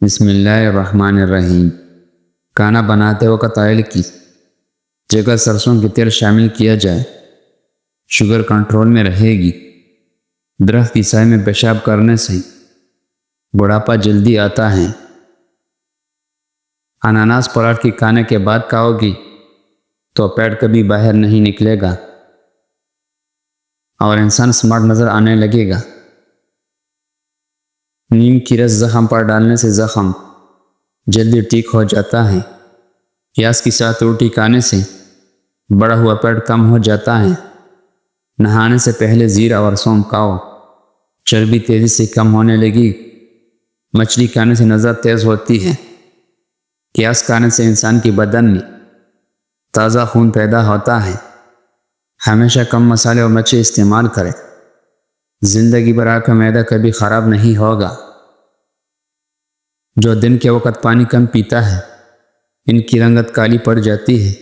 بسم اللہ الرحمن الرحیم۔ کھانا بناتے وقت آئل کی جگہ سرسوں کی تیل شامل کیا جائے، شوگر کنٹرول میں رہے گی۔ درخت کی سائے میں پیشاب کرنے سے بڑھاپا جلدی آتا ہے۔ اناناس پراٹھ کی کھانے کے بعد کھاؤ گی تو پیٹ کبھی باہر نہیں نکلے گا اور انسان سمارٹ نظر آنے لگے گا۔ نیم کی رس زخم پر ڈالنے سے زخم جلدی ٹھیک ہو جاتا ہے۔ پیاز کے ساتھ روٹی کھانے سے بڑا ہوا پیٹ کم ہو جاتا ہے۔ نہانے سے پہلے زیرہ اور سونف کھاؤ، چربی تیزی سے کم ہونے لگی۔ مچھلی کھانے سے نظر تیز ہوتی ہے۔ پیاز کھانے سے انسان کے بدن میں تازہ خون پیدا ہوتا ہے۔ ہمیشہ کم مسالے اور مچھلی استعمال کریں۔ زندگی بھر آپ کا معدہ کبھی خراب نہیں ہوگا۔ جو دن کے وقت پانی کم پیتا ہے، ان کی رنگت کالی پڑ جاتی ہے۔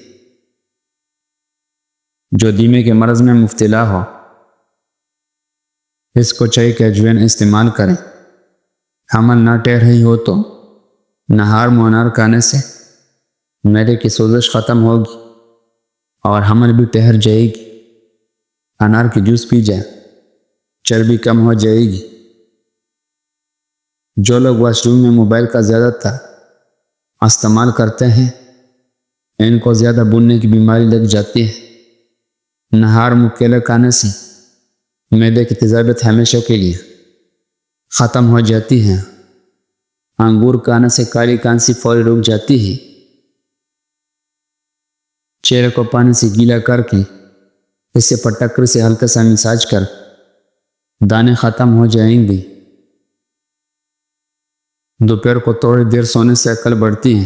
جو دیمے کے مرض میں مبتلا ہو، اس کو چائے کے اجوین استعمال کریں۔ حمل نہ ٹل رہی ہو تو نہار منار کھانے سے معدے کی سوزش ختم ہوگی اور حمل بھی ٹھہر جائے گی۔ انار کی جوس پی جائے، چربی کم ہو جائے گی۔ جو لوگ واش روم میں موبائل کا زیادہ تر استعمال کرتے ہیں، ان کو زیادہ بھولنے کی بیماری لگ جاتی ہے۔ نہار مکیلے کھانے سے معدے کی تیزابیت ہمیشہ کے لیے ختم ہو جاتی ہے۔ انگور کھانے سے کالی کانسی فوری رک جاتی ہے۔ چہرے کو پانی سے گیلا کر کے اسے پٹکر سے ہلکا سا مساج کر دانے ختم ہو جائیں گے۔ دوپہر کو تھوڑی دیر سونے سے عقل بڑھتی ہے۔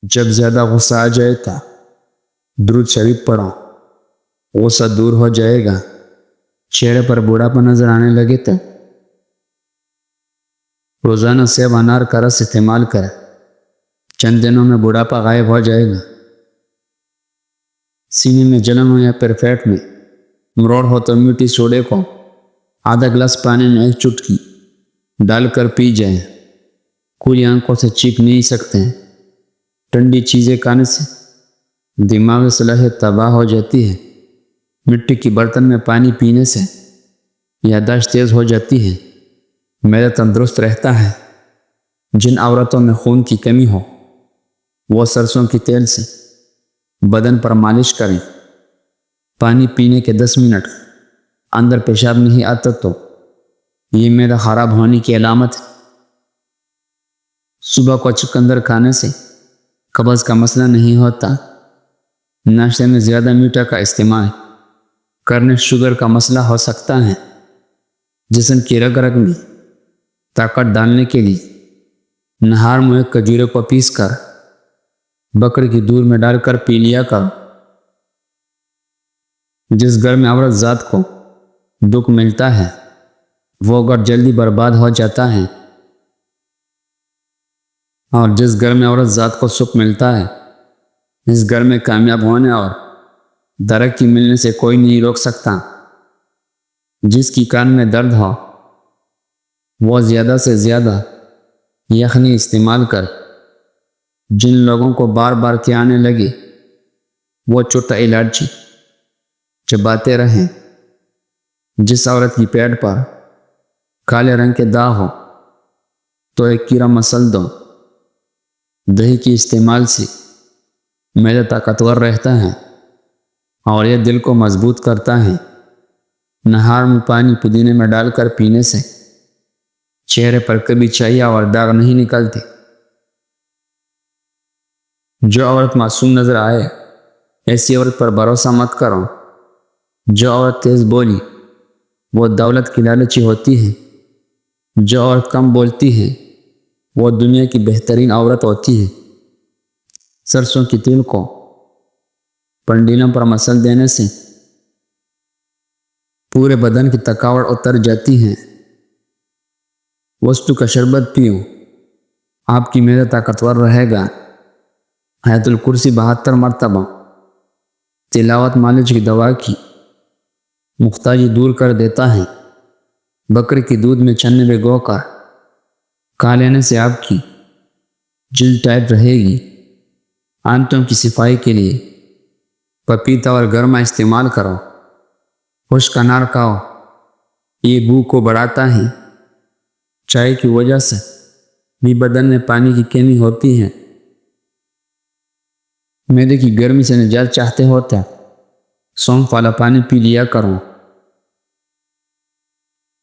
جب زیادہ غصہ آ جائے تو درود شریف پڑھو، غصہ دور ہو جائے گا۔ چہرے پر بوڑھاپا نظر آنے لگے تو روزانہ سیب انار کا رس استعمال کریں، چند دنوں میں بوڑھاپا غائب ہو جائے گا۔ سینے میں جلن ہو یا پھر پیٹ میں مروڑ ہو تو میٹھی سوڈے کو آدھا گلاس پانی میں ایک چٹکی ڈال کر پی جائیں۔ کھلی آنکھوں سے چیخ نہیں سکتے ہیں۔ ٹھنڈی چیزیں کھانے سے دماغی صلاحیت تباہ ہو جاتی ہے۔ مٹی کی برتن میں پانی پینے سے یادداشت تیز ہو جاتی ہے۔ معدہ تندرست رہتا ہے۔ جن عورتوں میں خون کی کمی ہو، وہ سرسوں کے تیل سے بدن پر مالش کریں۔ پانی پینے کے 10 منٹ اندر پیشاب نہیں آتا تو یہ معدہ خراب ہونے کی علامت ہے۔ صبح کو چقندر کھانے سے قبض کا مسئلہ نہیں ہوتا۔ ناشتے میں زیادہ میٹھا کا استعمال کرنے شوگر کا مسئلہ ہو سکتا ہے۔ جسم کی رگ رگ میں طاقت ڈالنے کے لیے نہار میں کھجورے کو پیس کر بکری کی دودھ میں ڈال کر پی لیا کر۔ جس گھر میں عورت ذات کو دکھ ملتا ہے، وہ گھر جلدی برباد ہو جاتا ہے، اور جس گھر میں عورت ذات کو سکھ ملتا ہے، اس گھر میں کامیاب ہونے اور ترقی ملنے سے کوئی نہیں روک سکتا۔ جس کی کان میں درد ہو، وہ زیادہ سے زیادہ یخنی استعمال کر۔ جن لوگوں کو بار بار کے آنے لگے، وہ چھوٹا الائچی چباتے رہیں۔ جس عورت کی پیٹ پر کالے رنگ کے داغ ہو تو ایک کیڑا مسل دو۔ دہی کے استعمال سے معدہ طاقتور رہتا ہے اور یہ دل کو مضبوط کرتا ہے۔ نہار میں پانی پودینے میں ڈال کر پینے سے چہرے پر کبھی چاہیے اور داغ نہیں نکلتے۔ جو عورت معصوم نظر آئے، ایسی عورت پر بھروسہ مت کرو۔ جو عورت تیز بولی، وہ دولت کی لالچی ہوتی ہے۔ جو عورت کم بولتی ہے، وہ دنیا کی بہترین عورت ہوتی ہے۔ سرسوں کی تیل کو پنڈیلوں پر مسل دینے سے پورے بدن کی تھکاوٹ اتر جاتی ہے۔ وستو کا شربت پیو، آپ کی معدہ طاقتور رہے گا۔ آیت الکرسی 72 مرتبہ تلاوت مالش کی دوا کی محتاجی دور کر دیتا ہے۔ بکری کی دودھ میں چنے بھگو کر کھا لینے سے آپ کی جلد ٹائٹ رہے گی۔ آنتوں کی صفائی کے لیے پپیتا اور گرما استعمال کرو۔ خشک انار کھاؤ، یہ بو کو بڑھاتا ہے۔ چائے کی وجہ سے بھی بدن میں پانی کی کمی ہوتی ہے۔ معدے کی گرمی سے نجات چاہتے ہو تو سونف والا پانی پی لیا کرو۔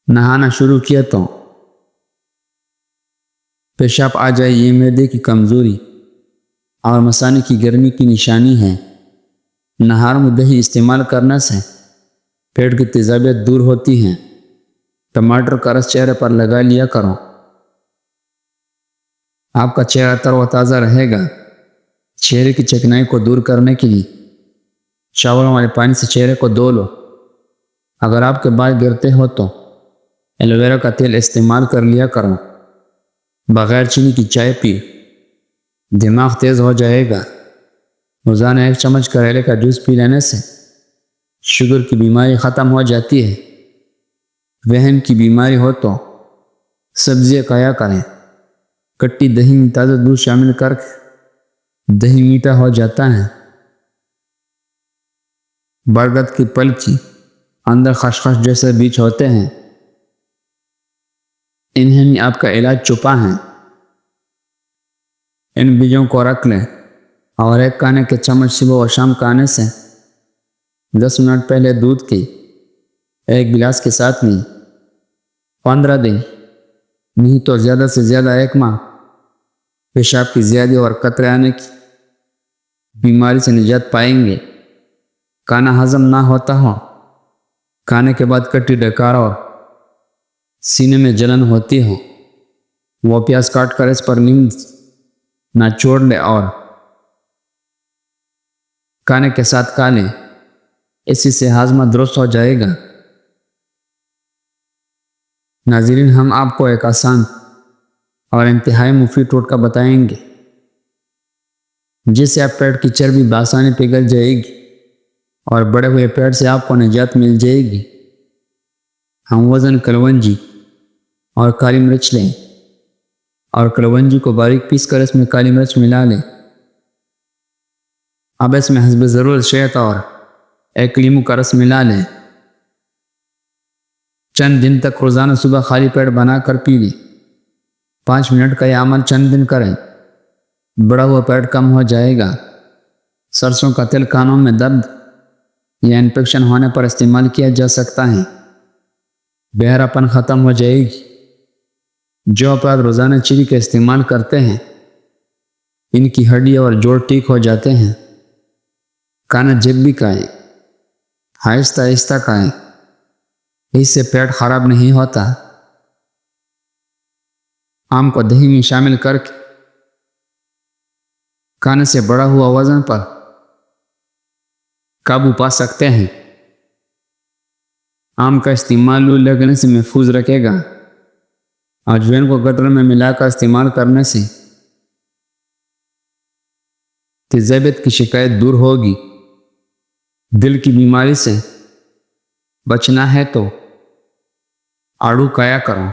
نہانا شروع کیا تو پیشاب آ جائے، یہ معدے کی کمزوری اور مثانے کی گرمی کی نشانی ہے۔ نہار میں دہی استعمال کرنے سے پیٹ کی تیزابیت دور ہوتی ہے۔ ٹماٹر کا رس چہرے پر لگا لیا کرو، آپ کا چہرہ تر و تازہ رہے گا۔ چہرے کی چکنائی کو دور کرنے کے لیے چاولوں والے پانی سے چہرے کو دھو لو۔ اگر آپ کے بال گرتے ہو تو ایلو ویرا کا تیل استعمال کر لیا کرو۔ بغیر چینی کی چائے پی، دماغ تیز ہو جائے گا۔ روزانہ 1 چمچ کریلے کا جوس پی لینے سے شوگر کی بیماری ختم ہو جاتی ہے۔ وہن کی بیماری ہو تو سبزیاں کھایا کریں۔ کٹی دہی میں تازہ دودھ شامل کر کے دہی میٹھا ہو جاتا ہے۔ برگد کی پل کی اندر خشخش جیسے بیج ہوتے ہیں، انہیں میں آپ کا علاج چھپا ہے۔ ان بیجوں کو رکھ لیں اور 1 کھانے کے چمچ صبح و شام کھانے سے 10 منٹ پہلے دودھ کی 1 گلاس کے ساتھ نہیں۔ 15 دن نہیں تو زیادہ سے زیادہ 1 ماہ پیشاب کی زیادی اور قطرے آنے کی بیماری سے نجات پائیں گے۔ کھانا ہضم نہ ہوتا ہو، کھانے کے بعد کٹی ڈکار اور سینے میں جلن ہوتی ہو، وہ پیاز کاٹ کر اس پر نیم نچوڑ لے اور کھانے کے ساتھ کھا لیں، اسی سے ہاضمہ درست ہو جائے گا۔ ناظرین، ہم آپ کو ایک آسان اور انتہائی مفید ٹوٹکا بتائیں گے جس سے آپ پیٹ کی چربی بآسانی پگھل جائے گی اور بڑے ہوئے پیٹ سے آپ کو نجات مل جائے گی۔ ہم وزن کلونجی اور کالی مرچ لیں اور کلونجی کو باریک پیس کر اس میں کالی مرچ ملا لیں۔ اب اس میں حسب ضرورت شہد اور 1 لیمو کا رس ملا لیں۔ چند دن تک روزانہ صبح خالی پیٹ بنا کر پی لیں۔ 5 منٹ کا یہ عمل چند دن کریں، بڑا ہوا پیٹ کم ہو جائے گا۔ سرسوں کا تیل کانوں میں درد یا انفیکشن ہونے پر استعمال کیا جا سکتا ہے، بہراپن ختم ہو جائے گی۔ جو افراد روزانہ چینی کا استعمال کرتے ہیں ان کی ہڈیاں اور جوڑ ٹھیک ہو جاتے ہیں۔ کھانا جب بھی کھائیں آہستہ آہستہ کھائیں، اس سے پیٹ خراب نہیں ہوتا۔ آم کو دہی میں شامل کر کے کھانے سے بڑا ہوا وزن پر قابو پا سکتے ہیں۔ آم کا استعمال لو لگنے سے محفوظ رکھے گا۔ اجوین کو گٹر میں ملا کر استعمال کرنے سے تیزابیت کی شکایت دور ہوگی۔ دل کی بیماری سے بچنا ہے تو آڑو کھایا کرو۔